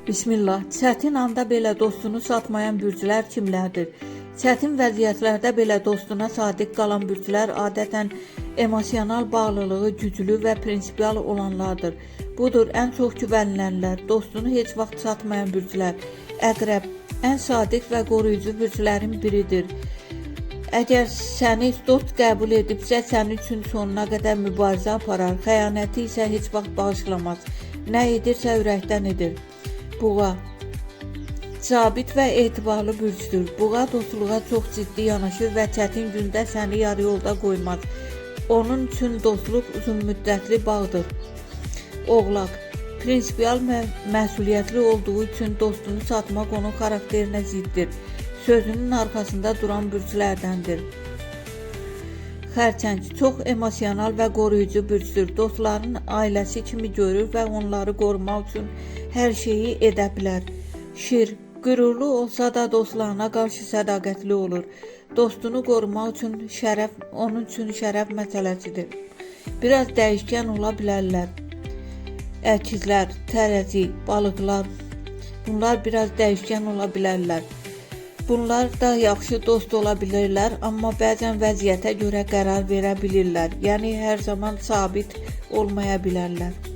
Bismillah. Çətin anda belə dostunu satmayan bürclər kimlərdir? Çətin vəziyyətlərdə belə dostuna sadiq qalan bürclər adətən emosional bağlılığı güclü və prinsipial olanlardır. Budur ən çox güvənilənlər, dostunu heç vaxt satmayan bürclər. Əqrəb ən sadiq və qoruyucu bürclərin biridir. Əgər səni dost qəbul edibsə, sənin üçün sonuna qədər mübarizə aparar. Xəyanəti isə heç vaxt bağışlamaz. Nə edirsə ürəkdən edir. Buğa sabit və etibarlı bürcdür. Buğa dostluğa çox ciddi yanaşır və çətin gündə səni yarı yolda qoymaz. Onun üçün dostluq uzunmüddətli bağdır. Oğlaq prinsipial məsuliyyətli olduğu üçün dostunu satmaq onun xarakterinə ziddir. Sözünün arxasında duran bürclərdəndir. Xərçəng çox emosional və qoruyucu bürcdür. Dostların ailəsi kimi görür və onları qorumaq üçün hər şeyi edə bilər. Şir qürurlu olsa da dostlarına qarşı sədaqətli olur. Dostunu qorumaq üçün onun üçün şərəf məsələsidir. Biraz dəyişkən ola bilərlər. Əkizlər, tərəzi, balıqlar bunlar biraz dəyişkən ola bilərlər. Bunlar da yaxşı dost ola bilirlər, amma bəzən vəziyyətə görə qərar verə bilirlər. Yəni hər zaman sabit olmaya bilərlər.